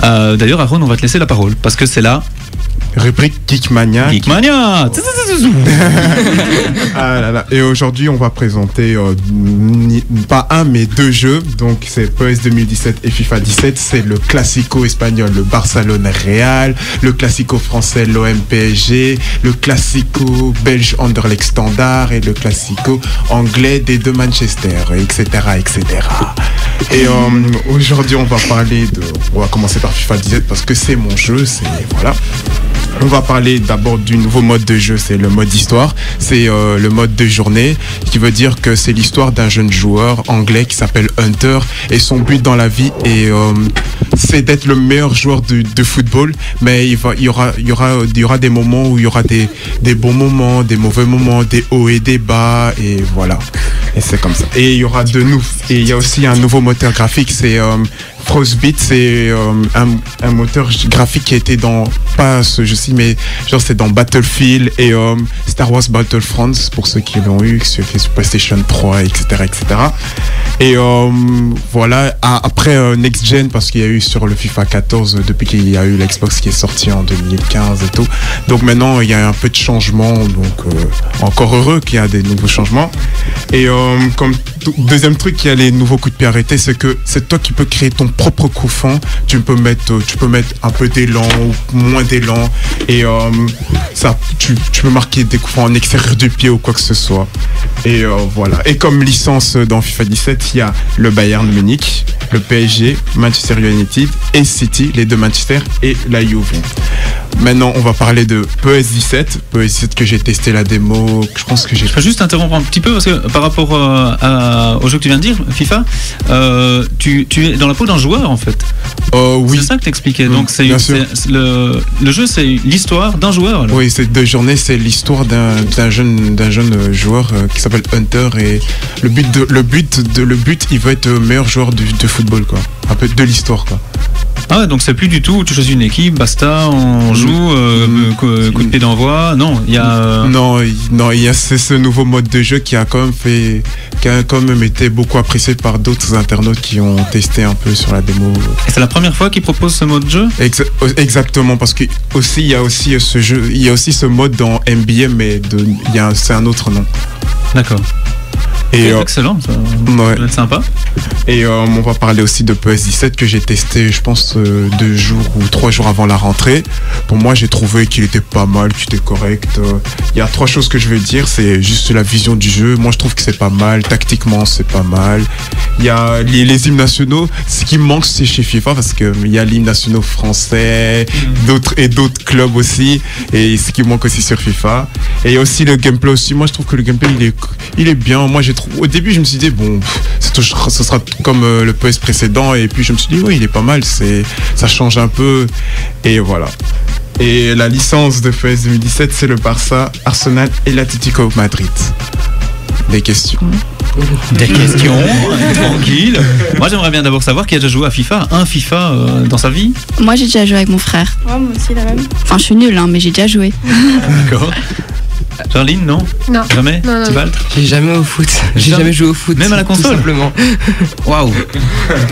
D'ailleurs, Aaron, on va te laisser la parole parce que c'est là. Rubrique Geekmania. Geekmania. Ah là là. Et aujourd'hui, on va présenter pas un, mais deux jeux. Donc, c'est PES 2017 et FIFA 17. C'est le classico espagnol, le Barcelone-Real, le classico français, l'OM PSG, le classico belge Anderlecht Standard et le classico anglais des deux Manchester, etc., etc. Et aujourd'hui, on va commencer par FIFA 17 parce que c'est mon jeu, voilà. On va parler d'abord du nouveau mode de jeu, c'est le mode histoire. C'est le mode de journée, qui veut dire que c'est l'histoire d'un jeune joueur anglais qui s'appelle Hunter. Et son but dans la vie c'est d'être le meilleur joueur de football. Mais il y aura des moments où il y aura des bons moments, des mauvais moments, des hauts et des bas. Et voilà. Et c'est comme ça. Et il y aura et il y a aussi un nouveau moteur graphique, c'est Frostbite, c'est un moteur graphique qui était dans, pas ce jeu-ci, mais genre c'est dans Battlefield et Star Wars Battlefront, pour ceux qui l'ont eu, sur PlayStation 3, etc. etc. Et voilà, après Next Gen, parce qu'il y a eu sur le FIFA 14, depuis qu'il y a eu l'Xbox qui est sorti en 2015 et tout. Donc maintenant, il y a un peu de changement, donc encore heureux qu'il y a des nouveaux changements. Et comme deuxième truc, il y a les nouveaux coups de pied arrêtés, c'est que c'est toi qui peux créer ton propre coup franc. Tu peux mettre un peu d'élan ou moins d'élan et ça, tu peux marquer des coups francs en extérieur du pied ou quoi que ce soit. Et voilà. Et comme licence dans FIFA 17, il y a le Bayern Munich, le PSG, Manchester United et City, les deux Manchester et la Juve. Maintenant, on va parler de PES 17. PES 17 que j'ai testé la démo. Je pense que j'ai. Je peux juste interrompre un petit peu parce que par rapport au jeu que tu viens de dire, FIFA, tu es dans la peau d'un joueur en fait. Oui. C'est ça que t'expliquais. Donc le jeu, c'est l'histoire d'un joueur. Alors. Oui, c'est deux journées, c'est l'histoire d'un jeune joueur qui s'appelle Hunter et le but, il veut être meilleur joueur de football quoi. Un peu de l'histoire quoi. Ah ouais, donc c'est plus du tout, tu choisis une équipe, basta, on joue, coup de pied d'envoi, non, il y a... Non, il y a ce nouveau mode de jeu qui a quand même été beaucoup apprécié par d'autres internautes qui ont testé un peu sur la démo. Et c'est la première fois qu'ils proposent ce mode de jeu ? Exactement, parce que il y a aussi ce jeu, il y a aussi ce mode dans NBA, mais c'est un autre nom. D'accord. Et excellent, ça va être sympa. Et on va parler aussi de PES 17 que j'ai testé, je pense, 2 jours ou 3 jours avant la rentrée. Pour moi, j'ai trouvé qu'il était pas mal, qu'il était correct. Il y a 3 choses que je vais dire, c'est juste la vision du jeu. Moi, je trouve que c'est pas mal. Tactiquement, c'est pas mal. Il y a les hymnes nationaux. Ce qui me manque, c'est chez FIFA, parce qu'il y a l'hymne nationaux français, d'autres clubs aussi. Et ce qui manque aussi sur FIFA. Et il y a aussi le gameplay aussi. Moi, je trouve que le gameplay, il est bien. Moi, au début, je me suis dit, bon, ce sera comme le PES précédent. Et puis, je me suis dit, oui, il est pas mal. Ça change un peu. Et voilà. Et la licence de PES 2017, c'est le Barça, Arsenal et l'Atlético Madrid. Des questions. Des questions, tranquille. Moi, j'aimerais bien d'abord savoir qui a déjà joué à FIFA, un FIFA dans sa vie. Moi, j'ai déjà joué avec mon frère. Ouais, moi aussi, la même. Enfin, je suis nulle, hein, mais j'ai déjà joué. D'accord. Charline, non ? Non. Jamais ? Non. Tibalt ? J'ai jamais au foot. J'ai jamais joué au foot. Même à la console ? Tout simplement. Waouh.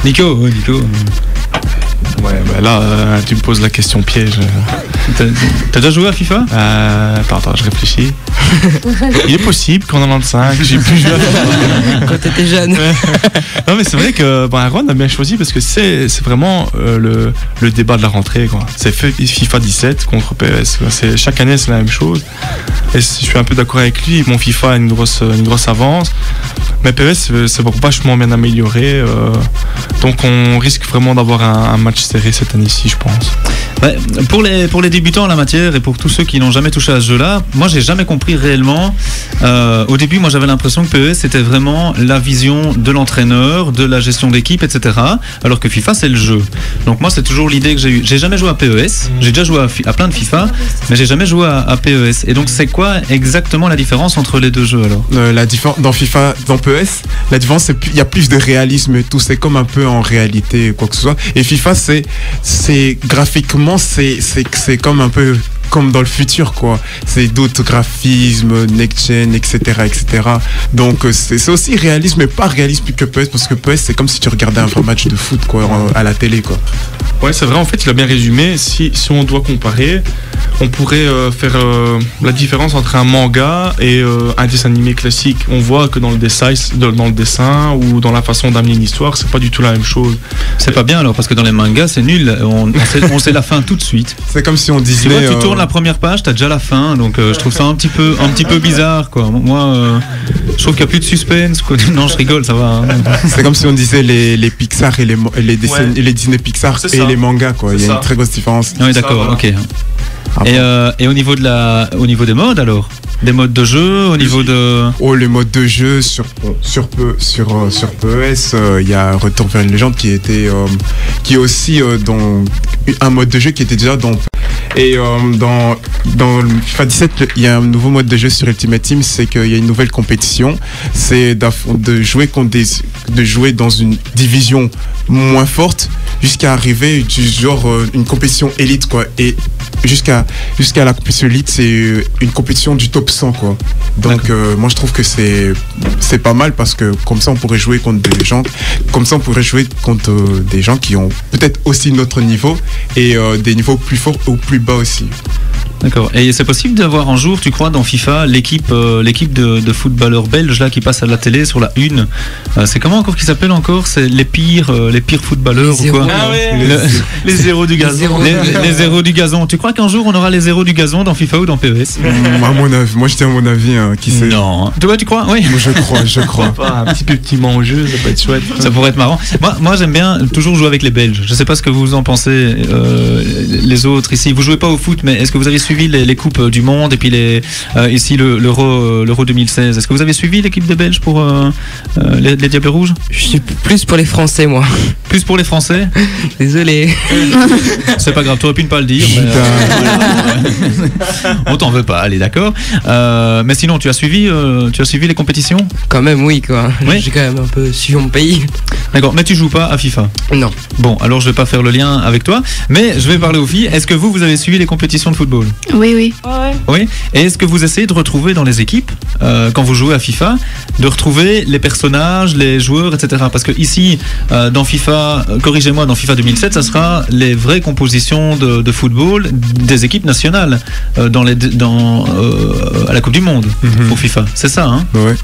Nico. Ouais, bah là, tu me poses la question piège. T'as déjà joué à FIFA ? Attends, je réfléchis. Il est possible qu'en 95, j'ai plus joué à FIFA. Quand t'étais jeune. Non, mais c'est vrai que Aaron a bien choisi parce que c'est vraiment le débat de la rentrée, quoi. C'est FIFA 17 contre PES. Chaque année, c'est la même chose. Et je suis un peu d'accord avec lui. Mon FIFA a une grosse avance. Mais PES, c'est vachement bien amélioré. Donc, on risque vraiment d'avoir un match serré cette année-ci, je pense. Ouais, pour les débutants en la matière et pour tous ceux qui n'ont jamais touché à ce jeu-là, moi j'ai jamais compris réellement. Au début, moi j'avais l'impression que PES c'était vraiment la vision de l'entraîneur, de la gestion d'équipe, etc. Alors que FIFA c'est le jeu. Donc moi c'est toujours l'idée que j'ai eue. J'ai jamais joué à PES, j'ai déjà joué à plein de FIFA, mais j'ai jamais joué à PES. Et donc c'est quoi exactement la différence entre les deux jeux alors ? La différence dans FIFA, dans PES, la différence c'est il y a plus de réalisme et tout. C'est comme un peu en réalité quoi que ce soit. Et FIFA c'est graphiquement c'est comme un peu comme dans le futur, quoi. C'est d'autres graphismes, next-gen, etc., etc. Donc, c'est aussi réaliste, mais pas réaliste plus que PES, parce que PES, c'est comme si tu regardais un vrai match de foot, quoi, à la télé, quoi. Ouais, c'est vrai, en fait, il a bien résumé. Si on doit comparer, on pourrait faire la différence entre un manga et un dessin animé classique. On voit que dans le dessin ou dans la façon d'amener une histoire, c'est pas du tout la même chose. C'est pas bien alors, parce que dans les mangas, c'est nul. On sait la fin tout de suite. C'est comme si on disait... Tu vois, tu tournes la première page, t'as déjà la fin, donc je trouve ça un petit peu bizarre, quoi. Moi, je trouve qu'il n'y a plus de suspense, quoi. Non, je rigole, ça va. Hein. C'est comme si on disait les Pixar et les Disney Pixar et les mangas, quoi. Il y a une très grosse différence. Oui, d'accord, ok. Et au niveau des modes alors, des modes de jeu, au niveau de... Oh, les modes de jeu sur PES, il y a Retour vers une légende qui est aussi dans un mode de jeu qui était déjà dans... Et dans le FIFA 17, il y a un nouveau mode de jeu sur Ultimate Team, c'est qu'il y a une nouvelle compétition, c'est de jouer dans une division moins forte jusqu'à arriver du genre une compétition élite, quoi. Et jusqu'à la compétition élite, c'est une compétition du top 100, quoi. Donc moi je trouve que c'est pas mal, parce que comme ça on pourrait jouer contre des gens qui ont peut-être aussi notre niveau et des niveaux plus forts ou plus bas aussi. D'accord. Et c'est possible d'avoir un jour, tu crois, dans FIFA, l'équipe de footballeurs belges là qui passe à la télé sur la une. C'est comment encore qu'ils s'appellent encore? C'est les pires footballeurs ou quoi? Les zéros du gazon. Les zéros du gazon. Tu crois qu'un jour on aura les zéros du gazon dans FIFA ou dans PES? Moi je tiens à mon avis, qui sait. Non. Tu crois? Oui. Moi, je crois. Un petit moment en jeu, ça peut être chouette. Ça pourrait être marrant. Moi j'aime bien toujours jouer avec les Belges. Je sais pas ce que vous en pensez, les autres ici. Vous jouez pas au foot, mais est-ce que vous avez suivi les coupes du monde et puis ici l'Euro 2016? Est-ce que vous avez suivi l'équipe des Belges pour les Diables Rouges? Je suis plus pour les Français, moi. Plus pour les Français? Désolé. C'est pas grave, tu aurais pu ne pas le dire. On t'en veut pas, allez, d'accord. Mais sinon, tu as suivi les compétitions? Quand même, oui, quoi. Oui. J'ai quand même un peu suivi mon pays. D'accord, mais tu joues pas à FIFA? Non. Bon, alors je vais pas faire le lien avec toi, mais je vais parler aux filles. Est-ce que vous avez suivi les compétitions de football? Oui. Oui. Et est-ce que vous essayez de retrouver dans les équipes, quand vous jouez à FIFA, de retrouver les personnages, les joueurs, etc. Parce que ici, dans FIFA, corrigez-moi, dans FIFA 2007, ça sera les vraies compositions de football des équipes nationales à la Coupe du Monde pour FIFA. C'est ça, hein? Ouais.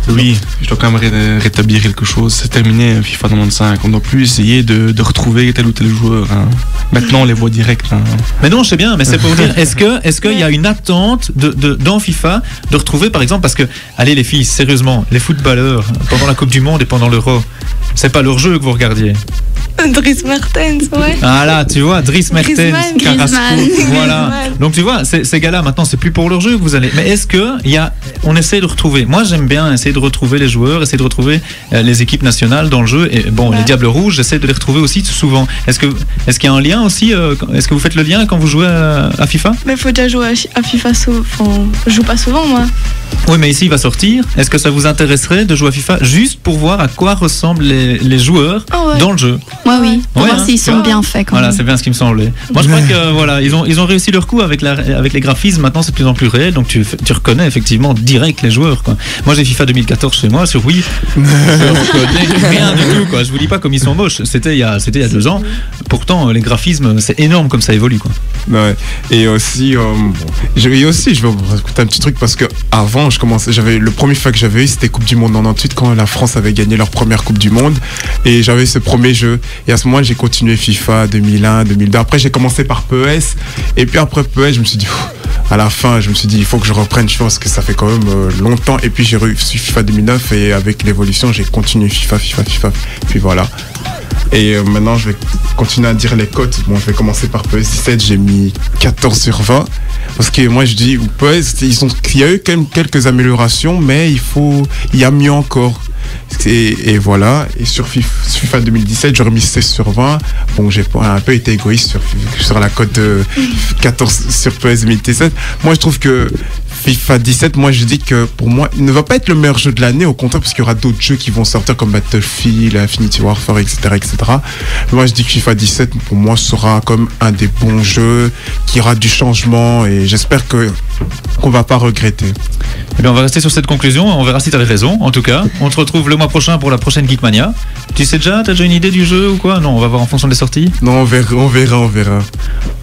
Oui, je dois quand même rétablir quelque chose. C'est terminé FIFA 95. On ne doit plus essayer de retrouver tel ou tel joueur. Hein. Maintenant, on les voit direct. Hein. Mais non, je sais bien, mais c'est pour dire, est-ce qu'il y a une attente dans FIFA de retrouver, par exemple, parce que, allez les filles, sérieusement, les footballeurs, pendant la Coupe du Monde et pendant l'Euro, c'est pas leur jeu que vous regardiez. Dries Mertens, ouais. Ah là, tu vois, Dries Mertens, Carrasco, voilà. Griezmann. Donc tu vois, ces gars-là, maintenant, c'est plus pour leur jeu que vous allez. Mais est-ce que on essaie de retrouver? Moi, j'aime bien essayer de retrouver les joueurs, essayer de retrouver les équipes nationales dans le jeu. Et bon, les Diables Rouges, j'essaie de les retrouver aussi souvent. Est-ce qu'il y a un lien aussi? Est-ce que vous faites le lien quand vous jouez à FIFA? Mais faut déjà jouer à FIFA souvent. Enfin, je joue pas souvent, moi. Oui, mais ici, il va sortir. Est-ce que ça vous intéresserait de jouer à FIFA juste pour voir à quoi ressemblent les joueurs dans le jeu? Moi, oui. Pour Ouais, voir hein. s'ils sont bien faits. Quand Voilà, même. c'est bien ce qui me semblait. Moi, je crois que voilà, ils ont réussi leur coup avec les graphismes. Maintenant, c'est de plus en plus réel, donc tu reconnais effectivement direct les joueurs, quoi. Moi, j'ai FIFA 2014 chez moi sur Wii. Je reconnais rien du tout, quoi. Je vous dis pas comme ils sont moches. C'était il y a 2 ans. Pourtant, les graphismes, c'est énorme comme ça évolue, quoi. Ouais. Et aussi, je vais vous raconter un petit truc, parce que avant, le premier FIFA que j'avais eu, c'était Coupe du Monde 98, quand la France avait gagné leur première Coupe du Monde, et j'avais ce premier jeu. Et à ce moment-là, j'ai continué FIFA 2001, 2002. Après, j'ai commencé par PES, et puis après PES, je me suis dit, à la fin, il faut que je reprenne FIFA, parce que ça fait quand même longtemps. Et puis j'ai réussi FIFA 2009, et avec l'évolution, j'ai continué FIFA. Puis voilà. Et maintenant, je vais continuer à dire les cotes. Bon, je vais commencer par PES 17, j'ai mis 14 sur 20. Parce que moi, je dis, PES, il y a eu quand même quelques améliorations, mais il y a mieux encore. Et voilà. Et sur FIFA 2017, j'aurais mis 16 sur 20. Bon, j'ai un peu été égoïste sur la cote de 14 sur PES 2017. Moi, je trouve que FIFA 17, moi je dis que pour moi, il ne va pas être le meilleur jeu de l'année, au contraire, parce qu'il y aura d'autres jeux qui vont sortir comme Battlefield, Infinity Warfare, etc. etc. Moi je dis que FIFA 17, pour moi, sera comme un des bons jeux, qui aura du changement et j'espère qu'on va pas regretter. Eh bien, on va rester sur cette conclusion. On verra si tu avais raison. En tout cas, on te retrouve le mois prochain pour la prochaine Geekmania. Tu sais déjà, t'as déjà une idée du jeu ou quoi? Non, on va voir en fonction des sorties. Non, on verra.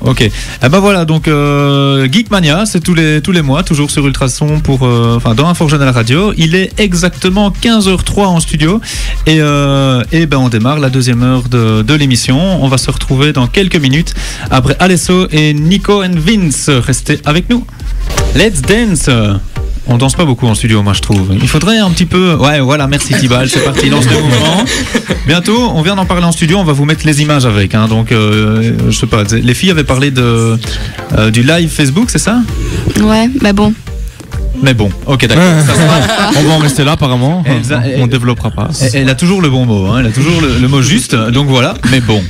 Ok. Eh ben voilà, donc Geekmania, c'est tous les mois, toujours sur Ultrason dans Info Journal Radio. Il est exactement 15h03 en studio et ben on démarre la deuxième heure de l'émission. On va se retrouver dans quelques minutes après Alesso et Nico and Vince. Restez avec nous. Let's dance. On danse pas beaucoup en studio, moi je trouve. Il faudrait un petit peu... Ouais, voilà, merci Tibal, c'est parti, lance le mouvement. Bientôt, on vient d'en parler en studio, on va vous mettre les images avec. Hein, donc, je sais pas, les filles avaient parlé du live Facebook, c'est ça? Ouais, bah bon. Mais bon, ok, d'accord. Ça va. On va en rester là apparemment. On développera pas. Elle a toujours le bon mot, hein, elle a toujours le mot juste, donc voilà, mais bon.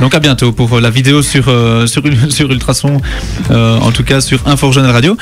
Donc à bientôt pour la vidéo sur Ultrason, en tout cas sur Info Journal Radio.